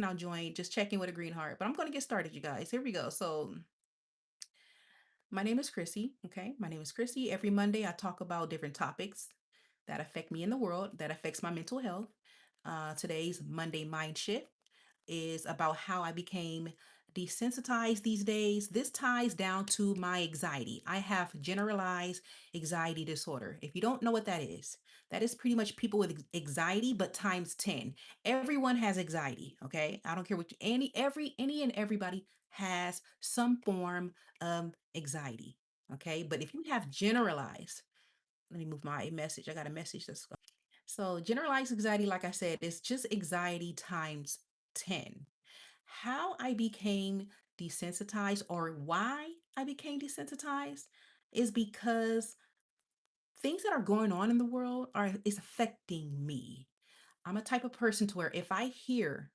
now join, just checking with a green heart. But I'm going to get started, you guys. Here we go. So, my name is Chrissy. Okay. My name is Chrissy. Every Monday, I talk about different topics that affect me in the world, that affects my mental health. Today's Monday Mind Shift is about how I became desensitized these days. This ties down to my anxiety. I have generalized anxiety disorder. If you don't know what that is pretty much people with anxiety, but times 10. Everyone has anxiety. Okay. I don't care what any and everybody has some form of anxiety. Okay. But if you have generalized, let me move my message. I got a message that's so generalized anxiety, like I said, is just anxiety times 10. How I became desensitized or why I became desensitized is because things that are going on in the world are is affecting me. I'm a type of person to where if I hear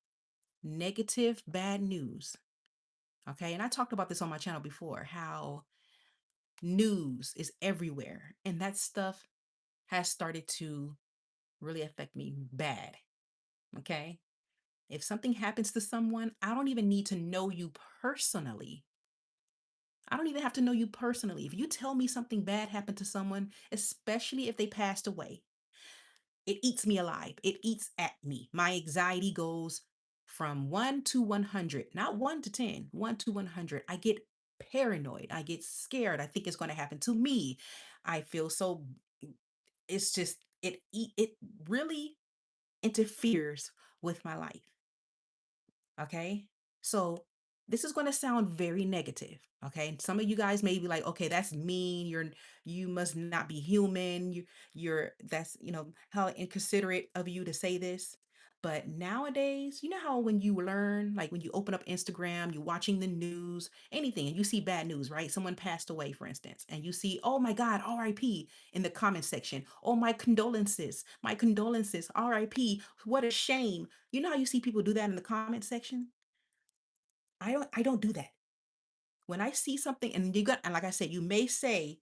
negative, bad news, okay, and I talked about this on my channel before, how news is everywhere, and that stuff has started to really affect me bad. Okay. If something happens to someone, I don't even need to know you personally. I don't even have to know you personally. If you tell me something bad happened to someone, especially if they passed away, it eats me alive. It eats at me. My anxiety goes from 1 to 100, not 1 to 10, 1 to 100. I get paranoid. I get scared. I think it's going to happen to me. I feel so it's just it really interferes with my life. Okay. So this is going to sound very negative. Okay. And some of you guys may be like, okay, that's mean. You must not be human. That's, how inconsiderate of you to say this. But nowadays, you know how when you learn, like when you open up Instagram, you're watching the news, anything, and you see bad news, right? Someone passed away, for instance, and you see, oh my God, RIP in the comment section. Oh, my condolences, RIP. What a shame. You know how you see people do that in the comment section? I don't do that. When I see something and like I said, you may say,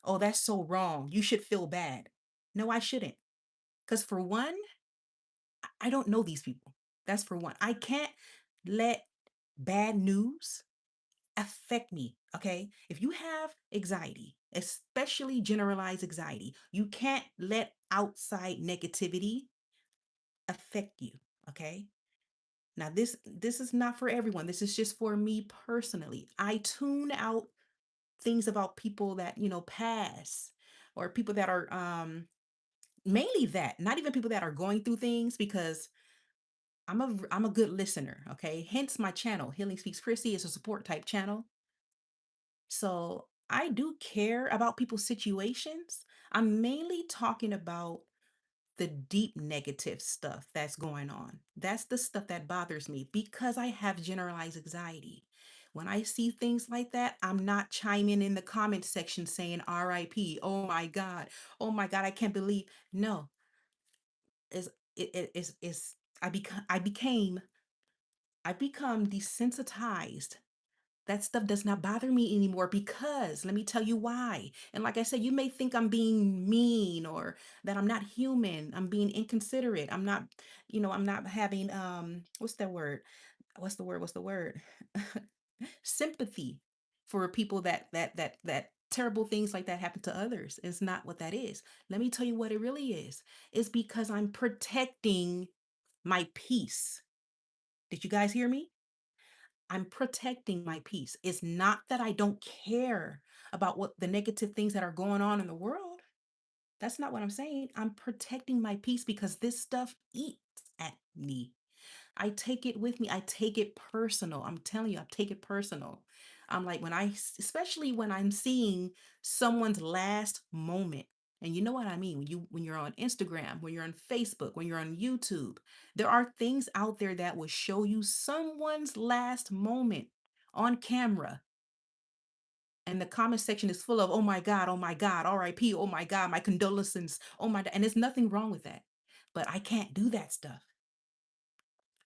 "Oh, that's so wrong. You should feel bad." No, I shouldn't. Cuz for one, I don't know these people. That's for one. I can't let bad news affect me, okay? If you have anxiety, especially generalized anxiety, you can't let outside negativity affect you, okay? Now this is not for everyone. This is just for me personally. I tune out things about people that, pass or people that are mainly that, not even people that are going through things because I'm a good listener, okay? Hence my channel, Healing Speaks Chrissy is a support type channel. So, I do care about people's situations. I'm mainly talking about the deep negative stuff that's going on. That's the stuff that bothers me because I have generalized anxiety. When I see things like that, I'm not chiming in the comment section saying RIP. Oh my God. Oh my God. I can't believe. No, it's, it's I become desensitized. That stuff does not bother me anymore because let me tell you why. And like I said, you may think I'm being mean or that I'm not human. I'm being inconsiderate. I'm not having what's that word? What's the word? Sympathy for people that terrible things like that happen to others. It's not what that is. Let me tell you what it really is. It's because I'm protecting my peace. Did you guys hear me? I'm protecting my peace. It's not that I don't care about what the negative things that are going on in the world. That's not what I'm saying. I'm protecting my peace because this stuff eats at me. I take it with me. I take it personal. I'm telling you, I take it personal. I'm like especially when I'm seeing someone's last moment. And you know what I mean? When you're on Instagram, when you're on Facebook, when you're on YouTube, there are things out there that will show you someone's last moment on camera. And the comment section is full of, oh my God, RIP, oh my God, my condolences, oh my, and there's nothing wrong with that. But I can't do that stuff.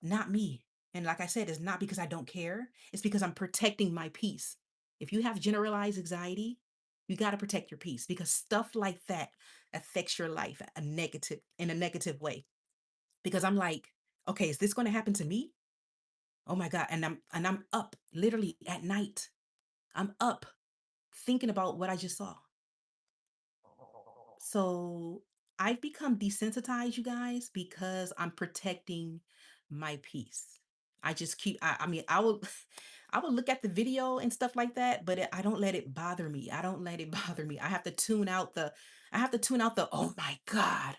Not me. And like I said, it's not because I don't care. It's because I'm protecting my peace. If you have generalized anxiety, you got to protect your peace because stuff like that affects your life in a negative way. Because I'm like, okay, is this going to happen to me? Oh my God. And I'm up literally at night. I'm up thinking about what I just saw. So I've become desensitized, you guys, because I'm protecting my peace. I just keep, I mean, I will, I will look at the video and stuff like that, but I don't let it bother me. I don't let it bother me. I have to tune out the, oh my God,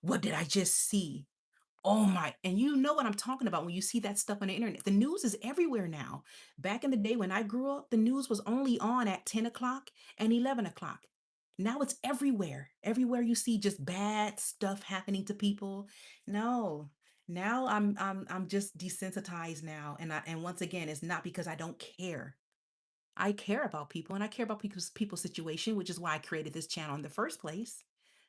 what did I just see? Oh my, and you know what I'm talking about when you see that stuff on the internet. The news is everywhere now. Back in the day when I grew up, the news was only on at 10 o'clock and 11 o'clock. Now it's everywhere. Everywhere you see just bad stuff happening to people. No. Now I'm just desensitized now. And once again, it's not because I don't care. I care about people and I care about people's situation, which is why I created this channel in the first place.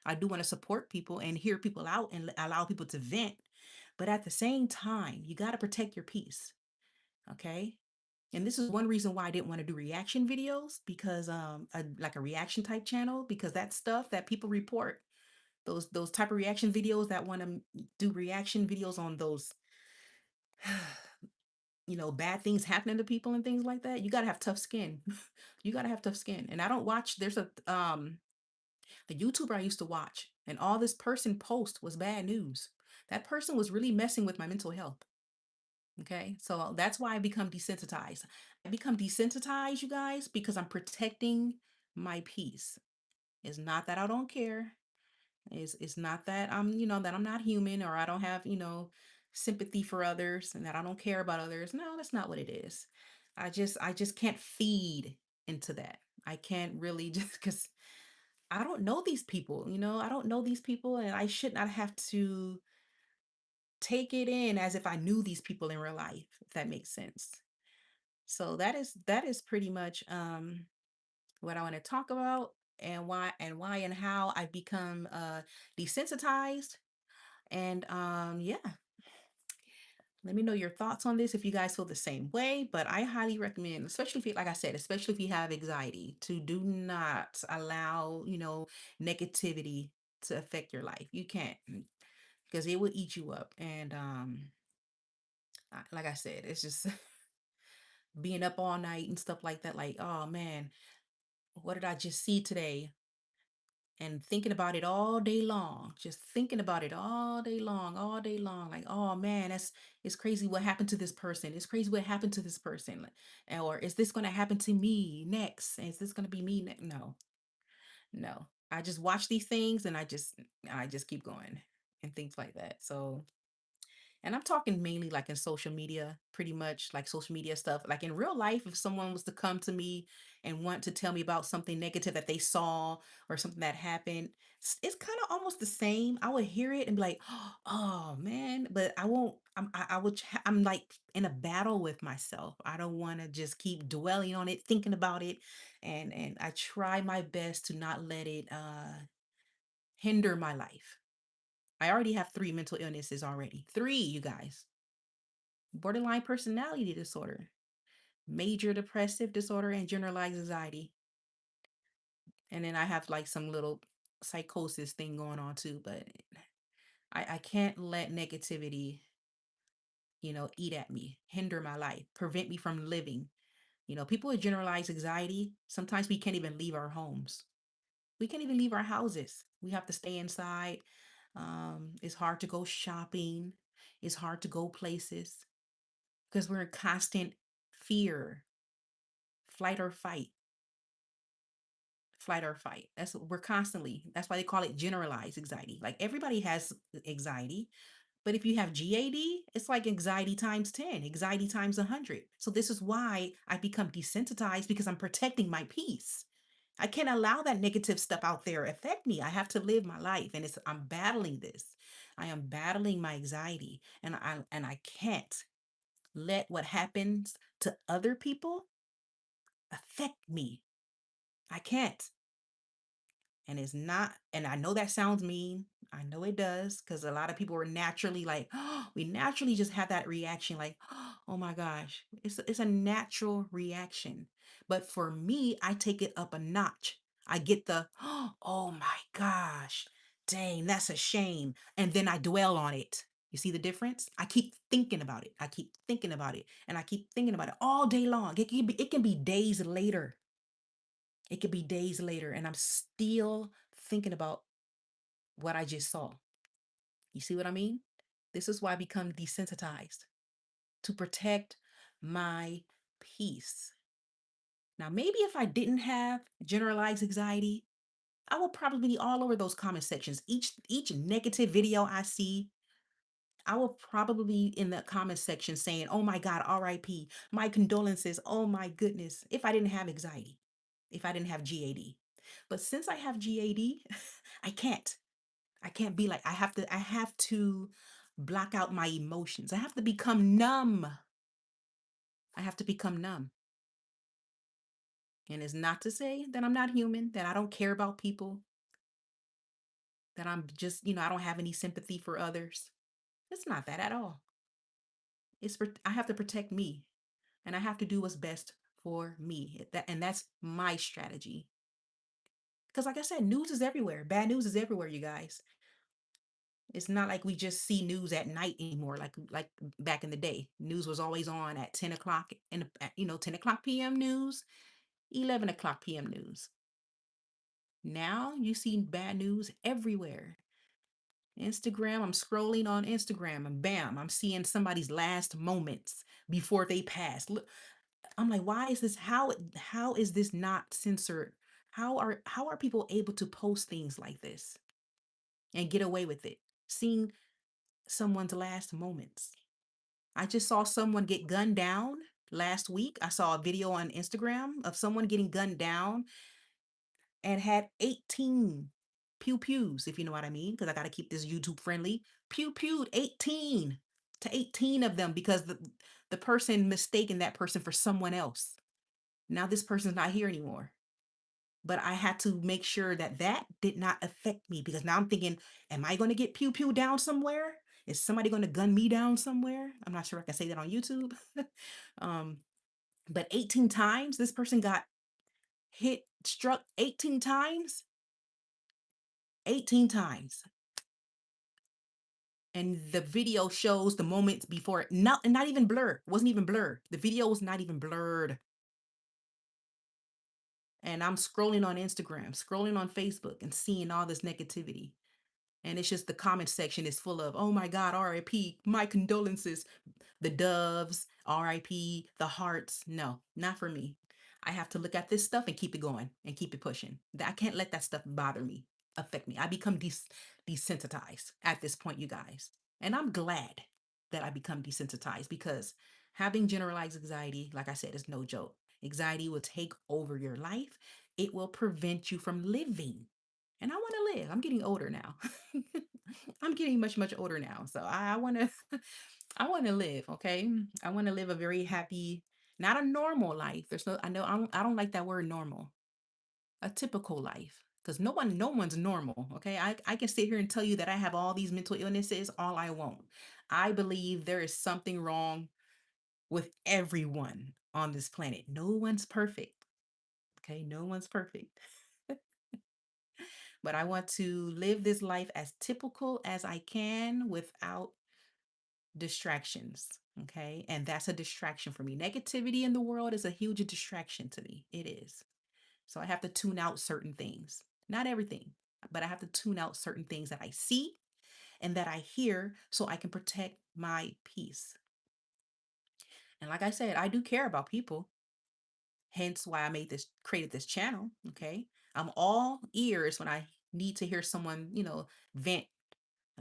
I do want to support people and hear people out and allow people to vent. But at the same time, you got to protect your peace. Okay. And this is one reason why I didn't want to do reaction videos because like a reaction type channel, because that stuff that people report, those type of reaction videos that want to do reaction videos on those bad things happening to people and things like that, you got to have tough skin. You got to have tough skin. And I don't watch, there's a YouTuber I used to watch, and all this person post was bad news. That person was really messing with my mental health. Okay. So that's why I become desensitized. I become desensitized, you guys, because I'm protecting my peace. It's not that I don't care. It's not that that I'm not human or I don't have, sympathy for others and that I don't care about others. No, that's not what it is. I just can't feed into that. I can't really just because I don't know these people, I don't know these people and I should not have to take it in as if I knew these people in real life, if that makes sense. So that is pretty much what I want to talk about and why and how I've become desensitized. And yeah, let me know your thoughts on this if you guys feel the same way. But I highly recommend, especially if you, like I said, especially if you have anxiety, to do not allow, negativity to affect your life. You can't because it will eat you up. And like I said, it's just being up all night and stuff like that. Like, oh man, what did I just see today? And thinking about it all day long, just thinking about it all day long. Like, oh man, it's crazy what happened to this person. It's crazy what happened to this person. Or is this going to happen to me next? Is this going to be me next? No, no. I just watch these things and I just keep going and things like that. So and I'm talking mainly like in social media, pretty much like social media stuff. Like in real life, if someone was to come to me and want to tell me about something negative that they saw or something that happened, it's kind of almost the same. I would hear it and be like, "Oh man," but I won't. I'm like in a battle with myself. I don't want to just keep dwelling on it, thinking about it, and I try my best to not let it hinder my life. I already have three mental illnesses already. Three, you guys. Borderline personality disorder, major depressive disorder, and generalized anxiety. And then I have like some little psychosis thing going on too, but I can't let negativity, eat at me, hinder my life, prevent me from living. People with generalized anxiety, sometimes we can't even leave our homes. We can't even leave our houses. We have to stay inside. It's hard to go shopping. It's hard to go places because we're in constant fear, flight or fight. Flight or fight. We're constantly, that's why they call it generalized anxiety. Like everybody has anxiety, but if you have GAD, it's like anxiety times 10, anxiety times 100. So this is why I become desensitized because I'm protecting my peace. I can't allow that negative stuff out there affect me. I have to live my life and I'm battling this. I am battling my anxiety and I can't let what happens to other people affect me. I can't. And it's not, and I know that sounds mean. I know it does, because a lot of people are naturally like, oh, we naturally just have that reaction, like, oh my gosh. It's a natural reaction. But for me, I take it up a notch. I get the, oh my gosh, dang, that's a shame. And then I dwell on it. You see the difference? I keep thinking about it. I keep thinking about it. And I keep thinking about it all day long. It can be days later. It could be days later. And I'm still thinking about what I just saw. You see what I mean? This is why I become desensitized to protect my peace. Now, maybe if I didn't have generalized anxiety, I will probably be all over those comment sections. Each negative video I see, I will probably be in the comment section saying, "Oh my God, RIP, my condolences. Oh my goodness." If I didn't have anxiety, if I didn't have GAD. But since I have GAD, I can't. I can't be like I have to block out my emotions. I have to become numb. I have to become numb. And it's not to say that I'm not human, that I don't care about people, that I'm just, I don't have any sympathy for others. It's not that at all. I have to protect me, and I have to do what's best for me. And that's my strategy. Because like I said, news is everywhere. Bad news is everywhere, you guys. It's not like we just see news at night anymore, like back in the day. News was always on at 10 o'clock, and 10 o'clock p.m. news, 11 o'clock p.m. news. Now you see bad news everywhere. Instagram, I'm scrolling on Instagram and bam, I'm seeing somebody's last moments before they pass. Look, I'm like, why is this? How is this not censored? How are people able to post things like this and get away with it? Seeing someone's last moments. I just saw someone get gunned down last week. I saw a video on Instagram of someone getting gunned down and had 18 pew pews, if you know what I mean, because I got to keep this YouTube friendly. Pew pewed 18 to 18 of them because the person mistaken that person for someone else. Now this person's not here anymore. But I had to make sure that that did not affect me because now I'm thinking, am I going to get pew pew down somewhere? Is somebody going to gun me down somewhere? I'm not sure I can say that on YouTube. um, but 18 times, this person got struck 18 times, 18 times. And the video shows the moments before, not even blur, wasn't even blur. The video was not even blurred. And I'm scrolling on Instagram, scrolling on Facebook, and seeing all this negativity. And it's just the comment section is full of, oh my God, RIP, my condolences, the doves, RIP, the hearts. No, not for me. I have to look at this stuff and keep it going and keep it pushing. I can't let that stuff bother me, affect me. I become desensitized at this point, you guys. And I'm glad that I become desensitized because having generalized anxiety, like I said, is no joke. Anxiety will take over your life. It will prevent you from living. And I want to live. I'm getting older now. I'm getting much, much older now. So I want to I want to live, okay? I want to live a very happy, not a normal life. There's no, I know I don't like that word normal. A typical life. Because no one's normal. Okay. I can sit here and tell you that I have all these mental illnesses, all I want. I believe there is something wrong with everyone on this planet. No one's perfect. Okay. No one's perfect. But I want to live this life as typical as I can without distractions. Okay. And that's a distraction for me. Negativity in the world is a huge distraction to me. It is. So I have to tune out certain things. Not everything, but I have to tune out certain things that I see and that I hear so I can protect my peace. And like I said, I do care about people. Hence why I created this channel. Okay. I'm all ears when I need to hear someone, vent.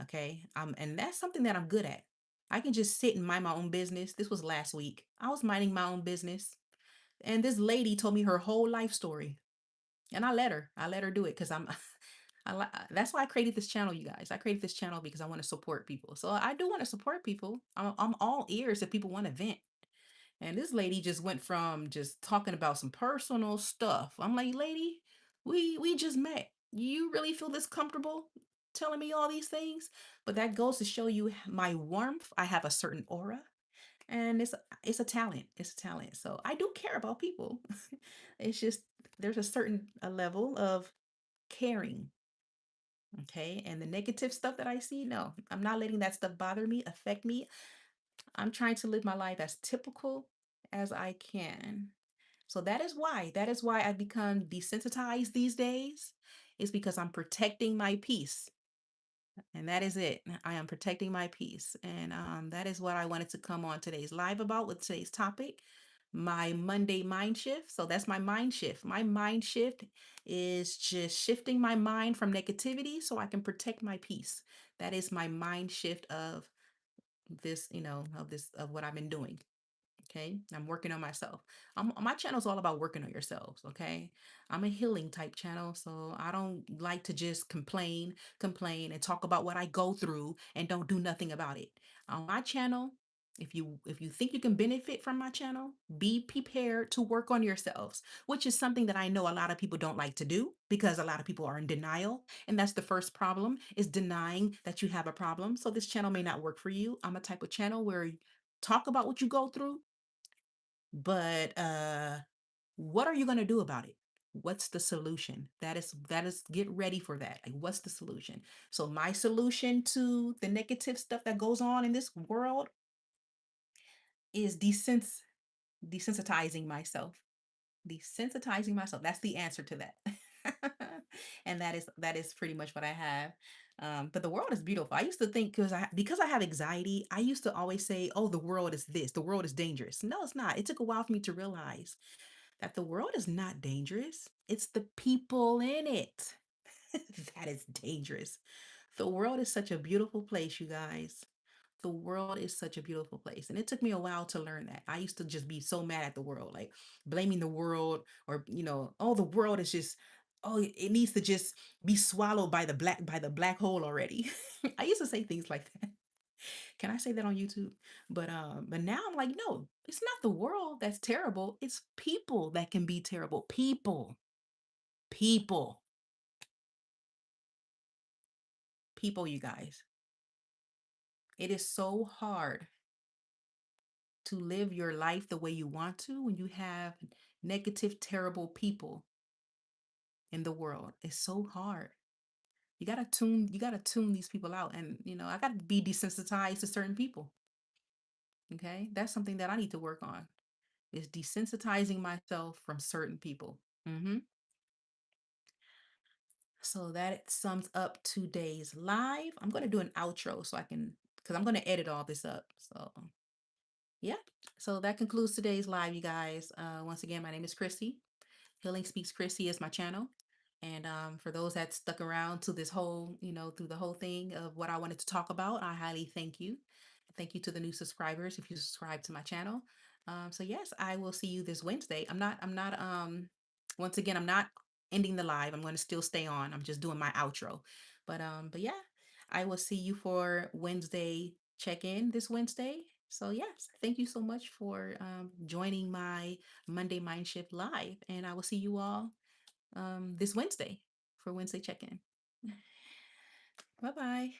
Okay. And that's something that I'm good at. I can just sit and mind my own business. This was last week. I was minding my own business. And this lady told me her whole life story. And I let her. I let her do it because that's why I created this channel, you guys. I created this channel because I want to support people. So I do want to support people. I'm all ears if people want to vent. And this lady just went from just talking about some personal stuff. I'm like, lady, we just met. You really feel this comfortable telling me all these things? But that goes to show you my warmth. I have a certain aura, and it's a talent. It's a talent. So I do care about people. It's just there's a certain level of caring Okay. And the negative stuff that I see, no, I'm not letting that stuff bother me, affect me. I'm trying to live my life as typical as I can. So that is why I've become desensitized these days, is because I'm protecting my peace. And that is it. I am protecting my peace. And that is what I wanted to come on today's live about with today's topic, my Monday mind shift. So that's my mind shift. My mind shift is just shifting my mind from negativity so I can protect my peace. That is my mind shift of this, of what I've been doing. Okay. I'm working on myself. My channel is all about working on yourselves. Okay. I'm a healing type channel. So I don't like to just complain and talk about what I go through and don't do nothing about it. On my channel, if you think you can benefit from my channel, be prepared to work on yourselves, which is something that I know a lot of people don't like to do because a lot of people are in denial. And that's the first problem, is denying that you have a problem. So this channel may not work for you. I'm a type of channel where talk about what you go through, but what are you going to do about it? What's the solution? That is get ready for that. Like, what's the solution? So my solution to the negative stuff that goes on in this world is desensitizing myself. Desensitizing myself. That's the answer to that. And that is pretty much what I have. But the world is beautiful. I used to think, because I have anxiety, I used to always say, "Oh, the world is this. The world is dangerous." No, it's not. It took a while for me to realize that the world is not dangerous. It's the people in it that is dangerous. The world is such a beautiful place, you guys. The world is such a beautiful place. And it took me a while to learn that. I used to just be so mad at the world, like blaming the world, or, oh, the world is just, oh, it needs to just be swallowed by the black hole already. I used to say things like that. Can I say that on YouTube? But now I'm like, no, it's not the world that's terrible. It's people that can be terrible. People, people, you guys. It is so hard to live your life the way you want to when you have negative, terrible people in the world. It's so hard. You gotta tune these people out. And I gotta be desensitized to certain people. Okay. That's something that I need to work on, is desensitizing myself from certain people. So that sums up today's live. I'm going to do an outro so I can, because I'm going to edit all this up. So, yeah. So that concludes today's live, you guys. Once again, my name is Chrissy. Healing Speaks Chrissy is my channel. And for those that stuck around to this whole, through the whole thing of what I wanted to talk about, I highly thank you. Thank you to the new subscribers if you subscribe to my channel. So yes, I will see you this Wednesday. Once again, I'm not ending the live. I'm going to still stay on. I'm just doing my outro. But yeah, I will see you for Wednesday check-in this Wednesday. So yes, thank you so much for joining my Monday Mind Shift live, and I will see you all this Wednesday for Wednesday check-in. Bye bye.